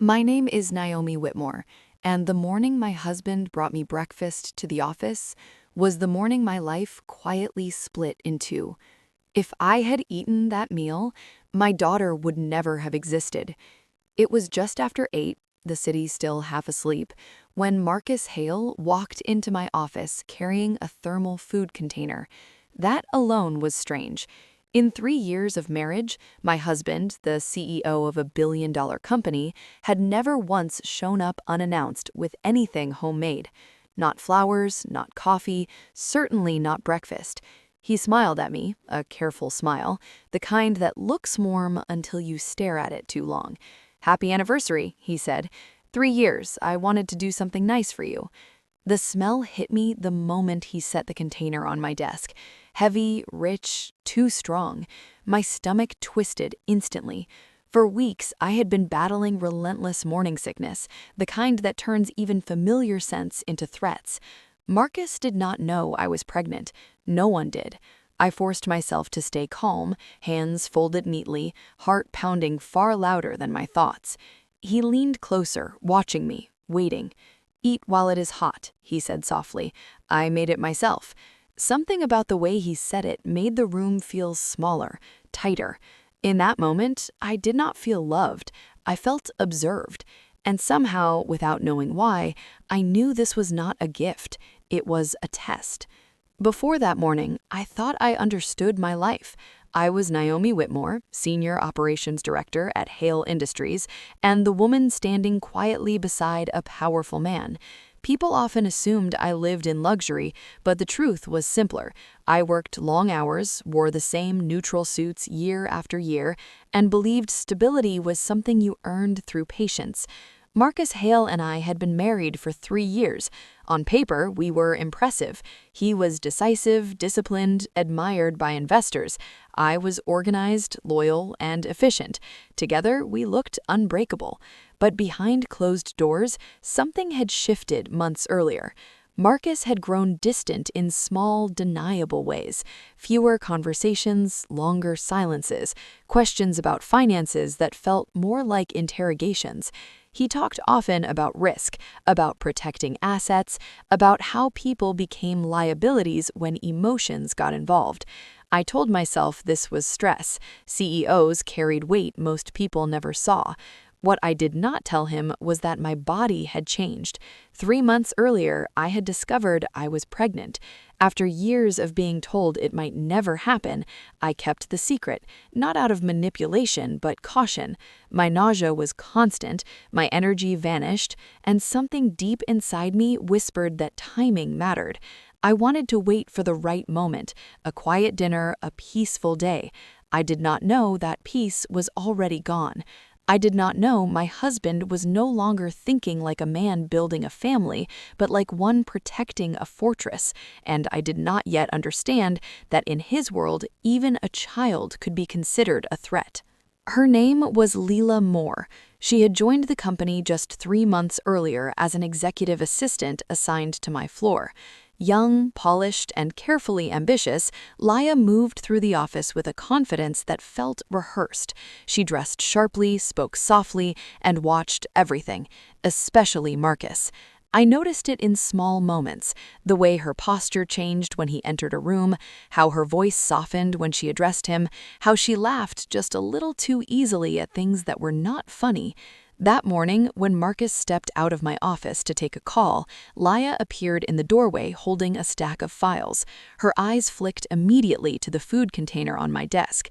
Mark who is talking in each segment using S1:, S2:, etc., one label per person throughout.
S1: My name is Naomi Whitmore, and the morning my husband brought me breakfast to the office was the morning my life quietly split in two. If I had eaten that meal, my daughter would never have existed. It was just after 8, the city still half asleep, when Marcus Hale walked into my office carrying a thermal food container. That alone was strange. In 3 years of marriage, my husband, the CEO of a billion-dollar company, had never once shown up unannounced with anything homemade. Not flowers, not coffee, certainly not breakfast. He smiled at me, a careful smile, the kind that looks warm until you stare at it too long. "Happy anniversary," he said. "3 years, I wanted to do something nice for you." The smell hit me the moment he set the container on my desk. Heavy, rich, too strong. My stomach twisted instantly. For weeks, I had been battling relentless morning sickness, the kind that turns even familiar scents into threats. Marcus did not know I was pregnant. No one did. I forced myself to stay calm, hands folded neatly, heart pounding far louder than my thoughts. He leaned closer, watching me, waiting. "Eat while it is hot," he said softly. "I made it myself." Something about the way he said it made the room feel smaller, tighter. In that moment, I did not feel loved. I felt observed. And somehow, without knowing why, I knew this was not a gift. It was a test. Before that morning, I thought I understood my life. I was Naomi Whitmore, Senior Operations Director at Hale Industries, and the woman standing quietly beside a powerful man. People often assumed I lived in luxury, but the truth was simpler. I worked long hours, wore the same neutral suits year after year, and believed stability was something you earned through patience. Marcus Hale and I had been married for 3 years. On paper, we were impressive. He was decisive, disciplined, admired by investors. I was organized, loyal, and efficient. Together, we looked unbreakable. But behind closed doors, something had shifted months earlier. Marcus had grown distant in small, deniable ways. Fewer conversations, longer silences, questions about finances that felt more like interrogations. He talked often about risk, about protecting assets, about how people became liabilities when emotions got involved. I told myself this was stress. CEOs carried weight most people never saw. What I did not tell him was that my body had changed. 3 months earlier, I had discovered I was pregnant. After years of being told it might never happen, I kept the secret, not out of manipulation, but caution. My nausea was constant, my energy vanished, and something deep inside me whispered that timing mattered. I wanted to wait for the right moment, a quiet dinner, a peaceful day. I did not know that peace was already gone. I did not know my husband was no longer thinking like a man building a family, but like one protecting a fortress, and I did not yet understand that in his world, even a child could be considered a threat. Her name was Leela Moore. She had joined the company just 3 months earlier as an executive assistant assigned to my floor. Young, polished, and carefully ambitious, Laya moved through the office with a confidence that felt rehearsed. She dressed sharply, spoke softly, and watched everything, especially Marcus. I noticed it in small moments, the way her posture changed when he entered a room, how her voice softened when she addressed him, how she laughed just a little too easily at things that were not funny. That morning, when Marcus stepped out of my office to take a call, Laya appeared in the doorway holding a stack of files. Her eyes flicked immediately to the food container on my desk.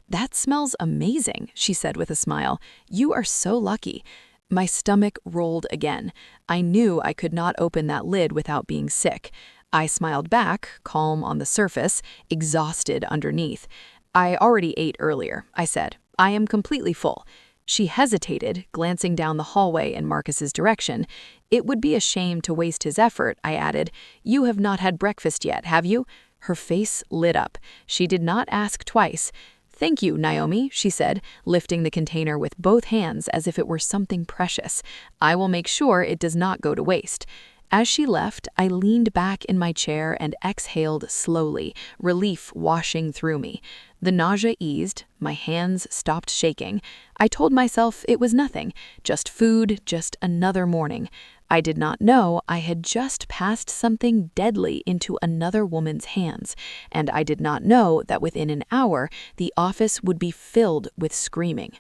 S1: "That smells amazing," she said with a smile. "You are so lucky." My stomach rolled again. I knew I could not open that lid without being sick. I smiled back, calm on the surface, exhausted underneath. "I already ate earlier," I said. "I am completely full." She hesitated, glancing down the hallway in Marcus's direction. "It would be a shame to waste his effort," I added. "You have not had breakfast yet, have you?" Her face lit up. She did not ask twice. "Thank you, Naomi," she said, lifting the container with both hands as if it were something precious. "I will make sure it does not go to waste." As she left, I leaned back in my chair and exhaled slowly, relief washing through me. The nausea eased, my hands stopped shaking. I told myself it was nothing, just food, just another morning. I did not know I had just passed something deadly into another woman's hands, and I did not know that within an hour the office would be filled with screaming.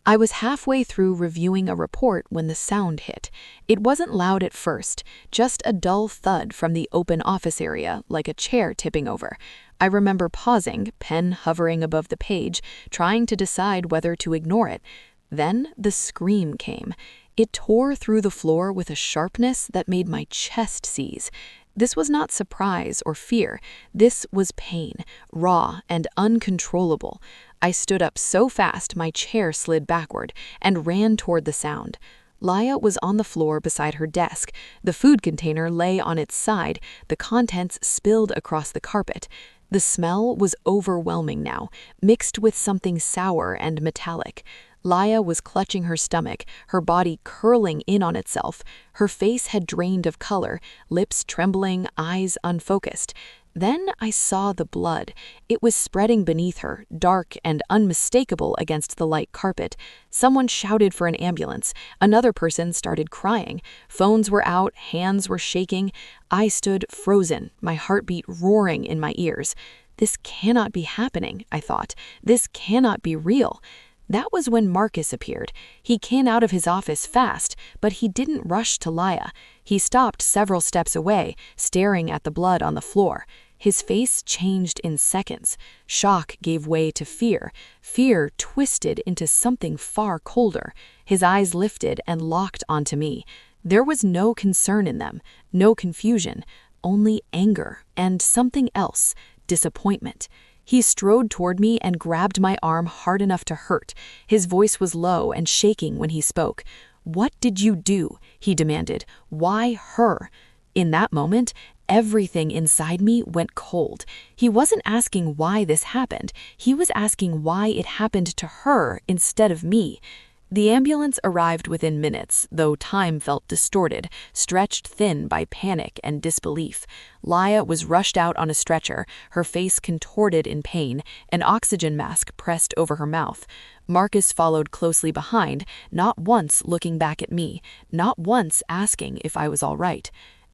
S1: I was halfway through reviewing a report when the sound hit. It wasn't loud at first, just a dull thud from the open office area, like a chair tipping over. I remember pausing, pen hovering above the page, trying to decide whether to ignore it. Then the scream came. It tore through the floor with a sharpness that made my chest seize. This was not surprise or fear. This was pain, raw and uncontrollable. I stood up so fast my chair slid backward and ran toward the sound. Laya was on the floor beside her desk. The food container lay on its side, the contents spilled across the carpet. The smell was overwhelming now, mixed with something sour and metallic. Laya was clutching her stomach, her body curling in on itself. Her face had drained of color, lips trembling, eyes unfocused. Then I saw the blood. It was spreading beneath her, dark and unmistakable against the light carpet. Someone shouted for an ambulance. Another person started crying. Phones were out, hands were shaking. I stood frozen, my heartbeat roaring in my ears. This cannot be happening, I thought. This cannot be real. That was when Marcus appeared. He came out of his office fast, but he didn't rush to Laya. He stopped several steps away, staring at the blood on the floor. His face changed in seconds. Shock gave way to fear. Fear twisted into something far colder. His eyes lifted and locked onto me. There was no concern in them, no confusion, only anger and something else, disappointment. He strode toward me and grabbed my arm hard enough to hurt. His voice was low and shaking when he spoke. "What did you do?" he demanded. "Why her?" In that moment, everything inside me went cold. He wasn't asking why this happened. He was asking why it happened to her instead of me. The ambulance arrived within minutes, though time felt distorted, stretched thin by panic and disbelief. Laya was rushed out on a stretcher, her face contorted in pain, an oxygen mask pressed over her mouth. Marcus followed closely behind, not once looking back at me, not once asking if I was all right.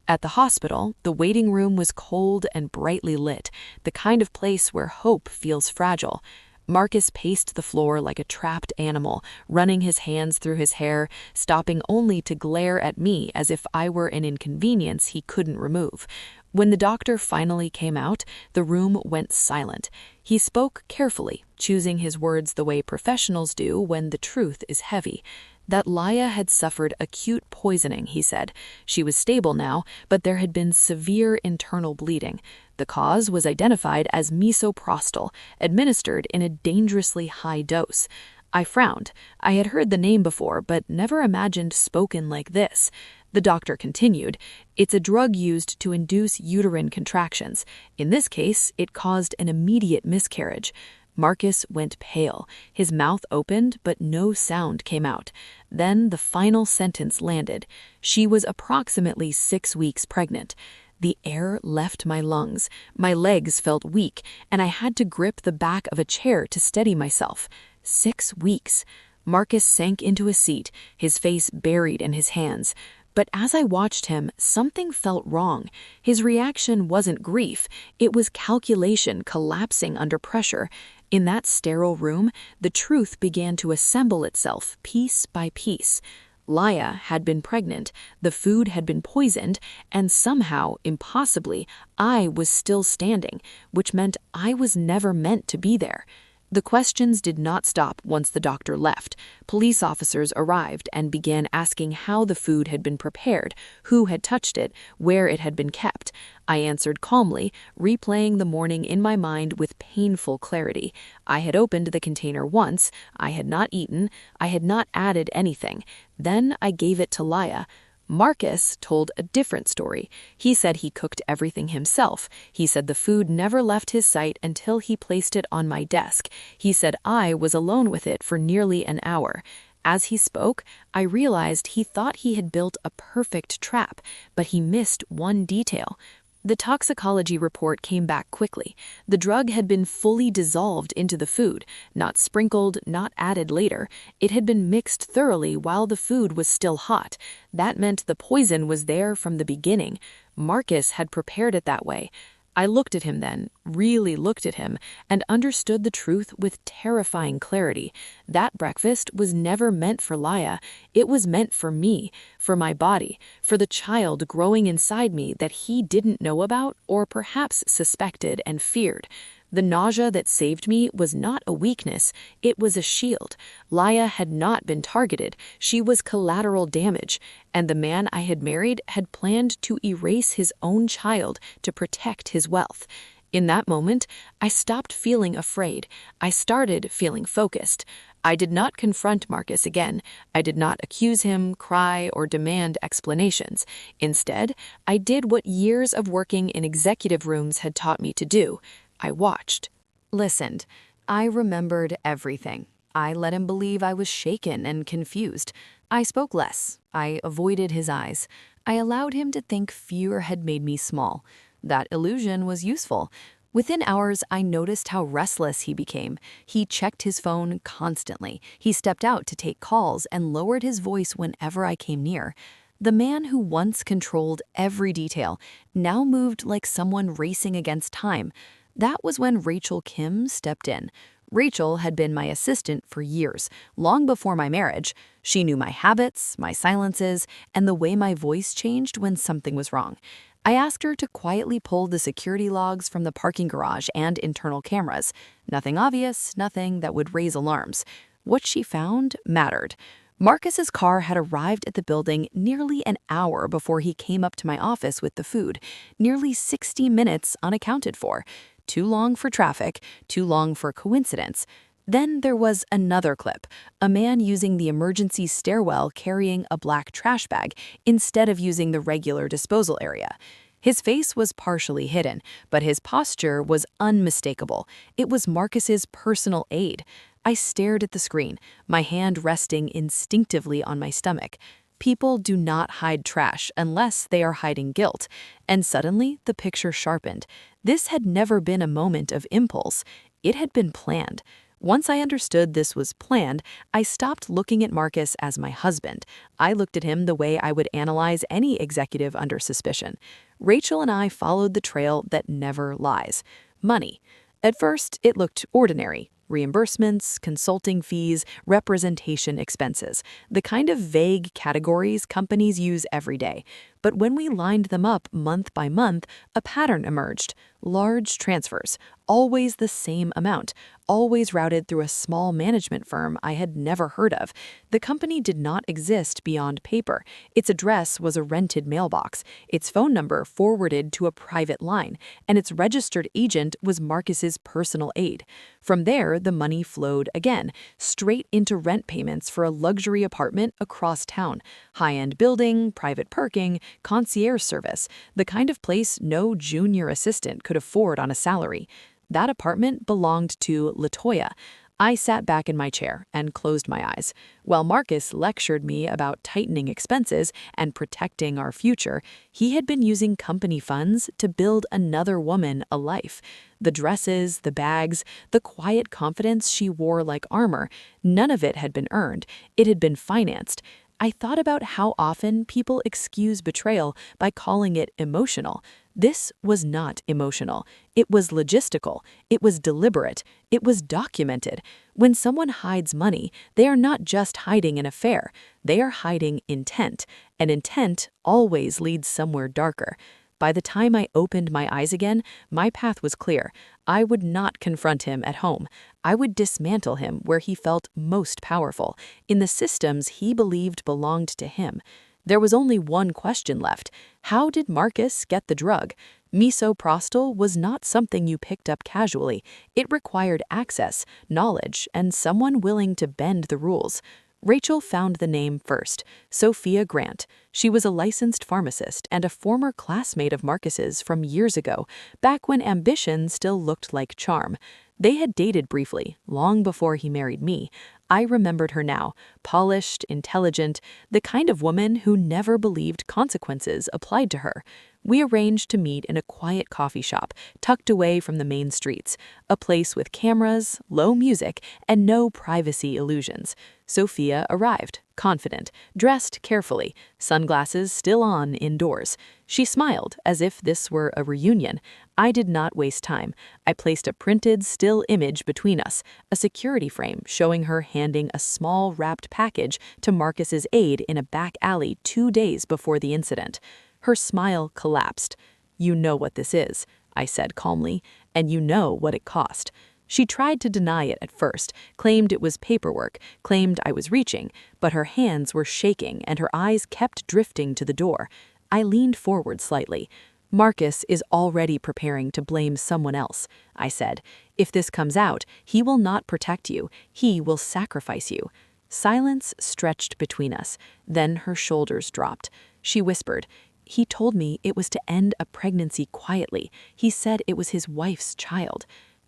S1: At the hospital, the waiting room was cold and brightly lit, the kind of place where hope feels fragile. Marcus paced the floor like a trapped animal, running his hands through his hair, stopping only to glare at me as if I were an inconvenience he couldn't remove. When the doctor finally came out, the room went silent. He spoke carefully, choosing his words the way professionals do when the truth is heavy. That Laya had suffered acute poisoning, he said. She was stable now, but there had been severe internal bleeding. The cause was identified as misoprostol, administered in a dangerously high dose. I frowned. I had heard the name before, but never imagined spoken like this. The doctor continued, "It's a drug used to induce uterine contractions. In this case, it caused an immediate miscarriage." Marcus went pale. His mouth opened, but no sound came out. Then the final sentence landed. She was approximately 6 weeks pregnant. The air left my lungs. My legs felt weak, and I had to grip the back of a chair to steady myself. 6 weeks. Marcus sank into a seat, his face buried in his hands. But as I watched him, something felt wrong. His reaction wasn't grief. It was calculation collapsing under pressure. In that sterile room, the truth began to assemble itself piece by piece. Laya had been pregnant, the food had been poisoned, and somehow, impossibly, I was still standing, which meant I was never meant to be there. The questions did not stop once the doctor left. Police officers arrived and began asking how the food had been prepared, who had touched it, where it had been kept. I answered calmly, replaying the morning in my mind with painful clarity. I had opened the container once, I had not eaten, I had not added anything. Then I gave it to Laya. Marcus told a different story. He said he cooked everything himself. He said the food never left his sight until he placed it on my desk. He said I was alone with it for nearly an hour. As he spoke, I realized he thought he had built a perfect trap, but he missed one detail.
S2: The toxicology report came back quickly. The drug had been fully dissolved into the food, not sprinkled, not added later. It had been mixed thoroughly while the food was still hot. That meant the poison was there from the beginning. Marcus had prepared it that way. I looked at him then, really looked at him, and understood the truth with terrifying clarity. That breakfast was never meant for Laya. It was meant for me, for my body, for the child growing inside me that he didn't know about or perhaps suspected and feared. The nausea that saved me was not a weakness, it was a shield. Laya had not been targeted, she was collateral damage, and the man I had married had planned to erase his own child to protect his wealth. In that moment, I stopped feeling afraid. I started feeling focused. I did not confront Marcus again. I did not accuse him, cry, or demand explanations. Instead, I did what years of working in executive rooms had taught me to do. I watched.
S1: Listened. I remembered everything. I let him believe I was shaken and confused. I spoke less. I avoided his eyes. I allowed him to think fear had made me small. That illusion was useful. Within hours, I noticed how restless he became. He checked his phone constantly. He stepped out to take calls and lowered his voice whenever I came near. The man who once controlled every detail now moved like someone racing against time. That was when Rachel Kim stepped in. Rachel had been my assistant for years, long before my marriage. She knew my habits, my silences, and the way my voice changed when something was wrong. I asked her to quietly pull the security logs from the parking garage and internal cameras. Nothing obvious, nothing that would raise alarms. What she found mattered. Marcus's car had arrived at the building nearly an hour before he came up to my office with the food. Nearly 60 minutes unaccounted for. Too long for traffic, too long for coincidence. Then there was another clip, a man using the emergency stairwell carrying a black trash bag instead of using the regular disposal area. His face was partially hidden, but his posture was unmistakable. It was Marcus's personal aid. I stared at the screen, my hand resting instinctively on my stomach. People do not hide trash unless they are hiding guilt. And suddenly, the picture sharpened. This had never been a moment of impulse. It had been planned. Once I understood this was planned, I stopped looking at Marcus as my husband. I looked at him the way I would analyze any executive under suspicion. Rachel and I followed the trail that never lies. Money. At first, it looked ordinary. Reimbursements, consulting fees, representation expenses, the kind of vague categories companies use every day. But when we lined them up month by month, a pattern emerged. Large transfers, always the same amount, always routed through a small management firm I had never heard of. The company did not exist beyond paper. Its address was a rented mailbox, its phone number forwarded to a private line, and its registered agent was Marcus's personal aide. From there, the money flowed again, straight into rent payments for a luxury apartment across town. High-end building, private parking, concierge service, the kind of place no junior assistant could afford on a salary. That apartment belonged to LaToya. I sat back in my chair and closed my eyes. While Marcus lectured me about tightening expenses and protecting our future, he had been using company funds to build another woman a life. The dresses, the bags, the quiet confidence she wore like armor, none of it had been earned. It had been financed. I thought about how often people excuse betrayal by calling it emotional. This was not emotional. It was logistical. It was deliberate. It was documented. When someone hides money, they are not just hiding an affair. They are hiding intent, and intent always leads somewhere darker. By the time I opened my eyes again, my path was clear. I would not confront him at home. I would dismantle him where he felt most powerful, in the systems he believed belonged to him. There was only one question left. How did Marcus get the drug? Misoprostol was not something you picked up casually. It required access, knowledge, and someone willing to bend the rules. Rachel found the name first, Sophia Grant. She was a licensed pharmacist and a former classmate of Marcus's from years ago, back when ambition still looked like charm. They had dated briefly, long before he married me. I remembered her now, polished, intelligent, the kind of woman who never believed consequences applied to her.
S2: We arranged to meet in a quiet coffee shop, tucked away from the main streets, a place with cameras, low music, and no privacy illusions. Sophia arrived, confident, dressed carefully, sunglasses still on indoors. She smiled, as if this were a reunion. I did not waste time. I placed a printed, still image between us, a security frame showing her handing a small wrapped package to Marcus's aide in a back alley 2 days before the incident. Her smile collapsed. "You know what this is," I said calmly, "and you know what it cost." She tried to deny it at first, claimed it was paperwork, claimed I was reaching, but her hands were shaking and her eyes kept drifting to the door. I leaned forward slightly. "Marcus is already preparing to blame someone else," I said. "If this comes out, he will not protect you. He will sacrifice you." Silence stretched between us. Then her shoulders dropped. She whispered, "He told me it was to end a pregnancy quietly. He said it was his wife's child."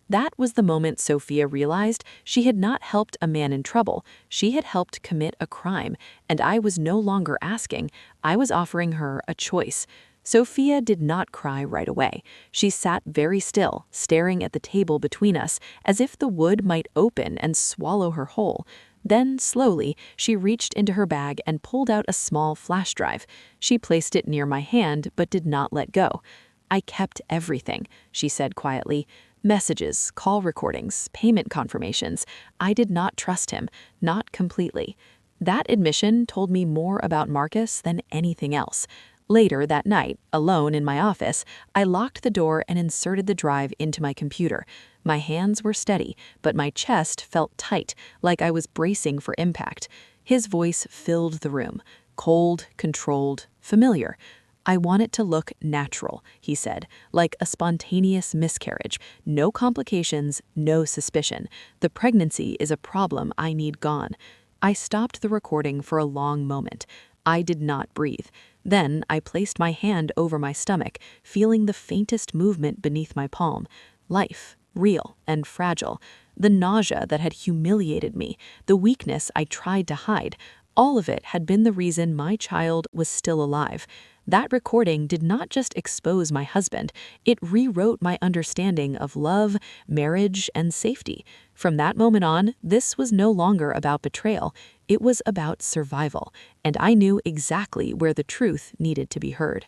S2: That was the moment Sophia realized she had not helped a man in trouble, she had helped commit a crime, and I was no longer asking, I was offering her a choice. Sophia did not cry right away. She sat very still, staring at the table between us, as if the wood might open and swallow her whole. Then, slowly, she reached into her bag and pulled out a small flash drive. She placed it near my hand, but did not let go. "I kept everything," she said quietly. "Messages, call recordings, payment confirmations. I did not trust him, not completely." That admission told me more about Marcus than anything else. Later that night, alone in my office, I locked the door and inserted the drive into my computer. My hands were steady, but my chest felt tight, like I was bracing for impact. His voice filled the room, cold, controlled, familiar. "I want it to look natural," he said, "like a spontaneous miscarriage. No complications, no suspicion. The pregnancy is a problem I need gone." I stopped the recording for a long moment. I did not breathe. Then I placed my hand over my stomach, feeling the faintest movement beneath my palm. Life, real and fragile. The nausea that had humiliated me, the weakness I tried to hide, all of it had been the reason my child was still alive. That recording did not just expose my husband, it rewrote my understanding of love, marriage, and safety. From that moment on, this was no longer about betrayal, it was about survival, and I knew exactly where the truth needed to be heard.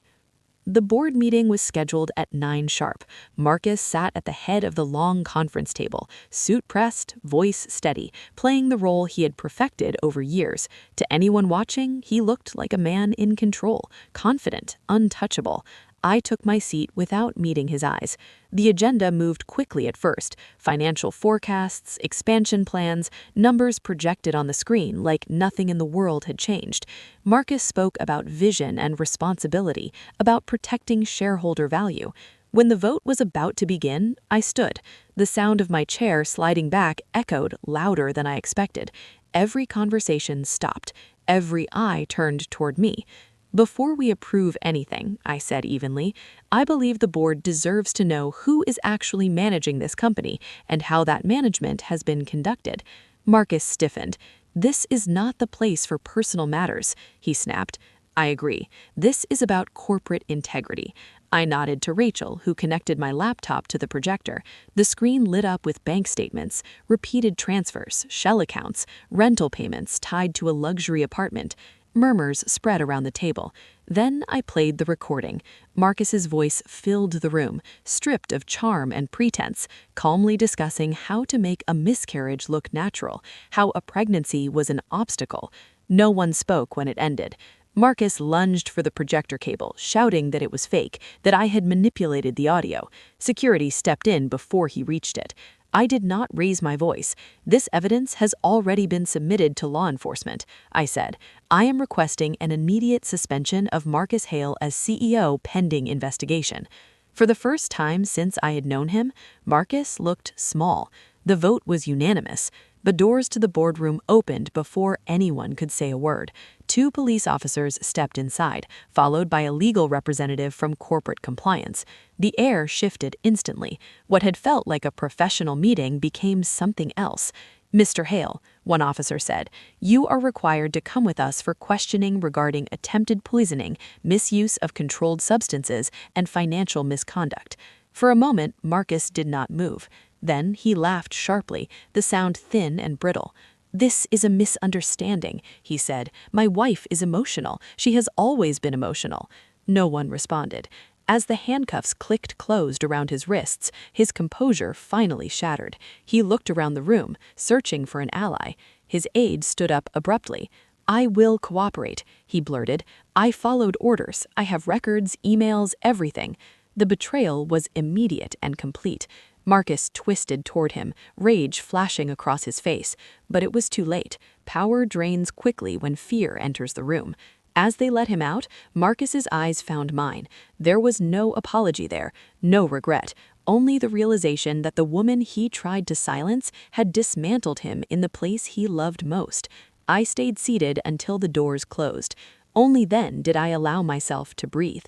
S2: The board meeting was scheduled at 9 sharp. Marcus sat at the head of the long conference table, suit pressed, voice steady, playing the role he had perfected over years. To anyone watching, he looked like a man in control, confident, untouchable. I took my seat without meeting his eyes. The agenda moved quickly at first. Financial forecasts, expansion plans, numbers projected on the screen like nothing in the world had changed. Marcus spoke about vision and responsibility, about protecting shareholder value. When the vote was about to begin, I stood. The sound of my chair sliding back echoed louder than I expected. Every conversation stopped. Every eye turned toward me. "Before we approve anything," I said evenly, "I believe the board deserves to know who is actually managing this company and how that management has been conducted." Marcus stiffened. "This is not the place for personal matters," he snapped. "I agree. This is about corporate integrity." I nodded to Rachel, who connected my laptop to the projector. The screen lit up with bank statements, repeated transfers, shell accounts, rental payments tied to a luxury apartment. Murmurs spread around the table. Then I played the recording. Marcus's voice filled the room, stripped of charm and pretense, calmly discussing how to make a miscarriage look natural, how a pregnancy was an obstacle. No one spoke when it ended. Marcus lunged for the projector cable, shouting that it was fake, that I had manipulated the audio. Security stepped in before he reached it. I did not raise my voice. "This evidence has already been submitted to law enforcement," I said. "I am requesting an immediate suspension of Marcus Hale as CEO pending investigation." For the first time since I had known him, Marcus looked small. The vote was unanimous. The doors to the boardroom opened before anyone could say a word. 2 police officers stepped inside, followed by a legal representative from corporate compliance. The air shifted instantly. What had felt like a professional meeting became something else. "Mr. Hale, one officer said. "You are required to come with us for questioning regarding attempted poisoning, misuse of controlled substances, and financial misconduct." For a moment, Marcus did not move. Then he laughed sharply, the sound thin and brittle. "This is a misunderstanding," he said. "My wife is emotional. She has always been emotional." No one responded. As the handcuffs clicked closed around his wrists, his composure finally shattered. He looked around the room, searching for an ally. His aide stood up abruptly. "I will cooperate," he blurted. "I followed orders. I have records, emails, everything." The betrayal was immediate and complete. Marcus twisted toward him, rage flashing across his face. But it was too late. Power drains quickly when fear enters the room. As they let him out, Marcus's eyes found mine. There was no apology there, no regret, only the realization that the woman he tried to silence had dismantled him in the place he loved most. I stayed seated until the doors closed. Only then did I allow myself to breathe.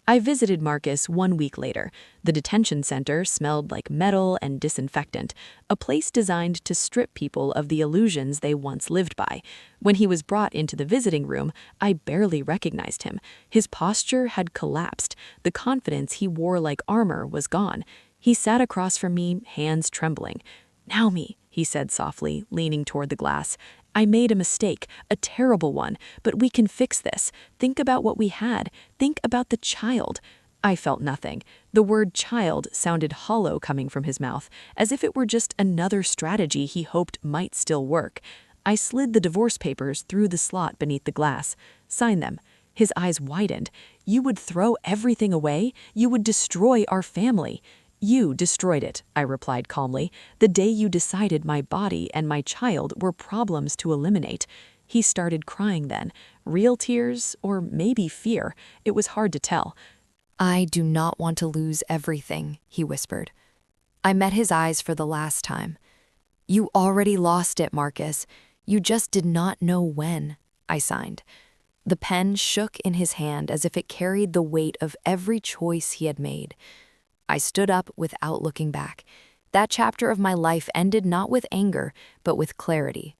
S2: I visited Marcus 1 week later. The detention center smelled like metal and disinfectant, a place designed to strip people of the illusions they once lived by. When he was brought into the visiting room, I barely recognized him. His posture had collapsed. The confidence he wore like armor was gone. He sat across from me, hands trembling. "Naomi," he said softly, leaning toward the glass. "I made a mistake, a terrible one, but we can fix this. Think about what we had. Think about the child." I felt nothing. The word child sounded hollow coming from his mouth, as if it were just another strategy he hoped might still work. I slid the divorce papers through the slot beneath the glass. "Sign them." His eyes widened. "You would throw everything away? You would destroy our family." "You destroyed it," I replied calmly, "the day you decided my body and my child were problems to eliminate." He started crying then. Real tears, or maybe fear. It was hard to tell.
S1: "I do not want to lose everything," he whispered. I met his eyes for the last time. "You already lost it, Marcus. You just did not know when," I signed. The pen shook in his hand as if it carried the weight of every choice he had made. I stood up without looking back. That chapter of my life ended not with anger, but with clarity.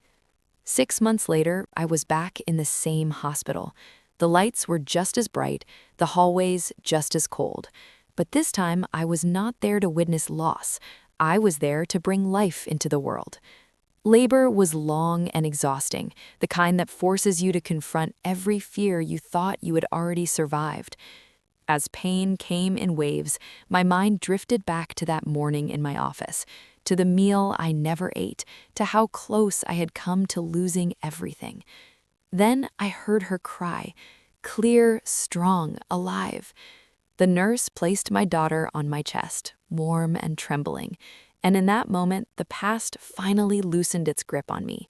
S1: 6 months later, I was back in the same hospital. The lights were just as bright, the hallways just as cold. But this time, I was not there to witness loss. I was there to bring life into the world. Labor was long and exhausting, the kind that forces you to confront every fear you thought you had already survived. As pain came in waves, my mind drifted back to that morning in my office, to the meal I never ate, to how close I had come to losing everything. Then I heard her cry, clear, strong, alive. The nurse placed my daughter on my chest, warm and trembling, and in that moment, the past finally loosened its grip on me.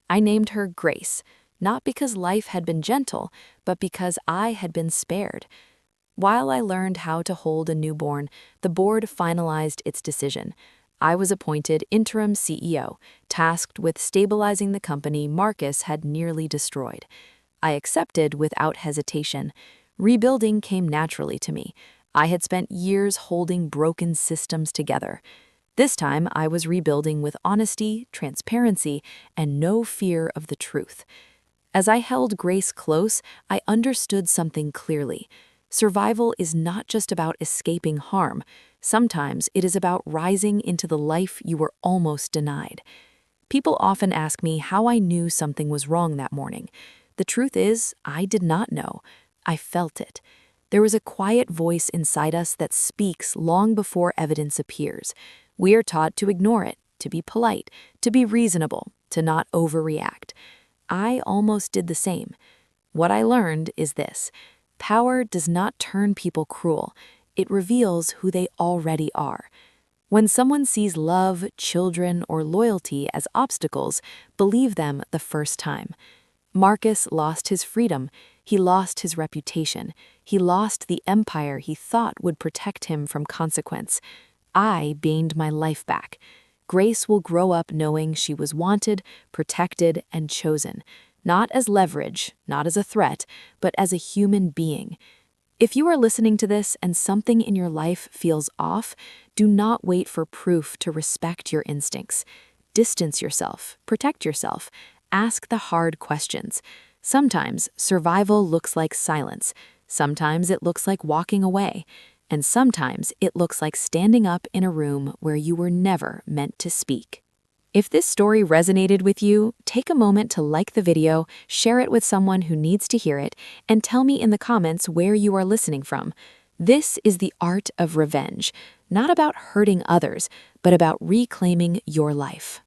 S1: I named her Grace, not because life had been gentle, but because I had been spared. While I learned how to hold a newborn, the board finalized its decision. I was appointed interim CEO, tasked with stabilizing the company Marcus had nearly destroyed. I accepted without hesitation. Rebuilding came naturally to me. I had spent years holding broken systems together. This time, I was rebuilding with honesty, transparency, and no fear of the truth. As I held Grace close, I understood something clearly. Survival is not just about escaping harm. Sometimes it is about rising into the life you were almost denied. People often ask me how I knew something was wrong that morning. The truth is, I did not know. I felt it. There is a quiet voice inside us that speaks long before evidence appears. We are taught to ignore it, to be polite, to be reasonable, to not overreact. I almost did the same. What I learned is this: power does not turn people cruel. It reveals who they already are. When someone sees love, children, or loyalty as obstacles, believe them the first time. Marcus lost his freedom. He lost his reputation. He lost the empire he thought would protect him from consequence. I gained my life back. Grace will grow up knowing she was wanted, protected, and chosen. Not as leverage, not as a threat, but as a human being. If you are listening to this and something in your life feels off, do not wait for proof to respect your instincts.
S2: Distance yourself, protect yourself, ask the hard questions. Sometimes survival looks like silence. Sometimes it looks like walking away. And sometimes it looks like standing up in a room where you were never meant to speak. If this story resonated with you, take a moment to like the video, share it with someone who needs to hear it, and tell me in the comments where you are listening from. This is the art of revenge, not about hurting others, but about reclaiming your life.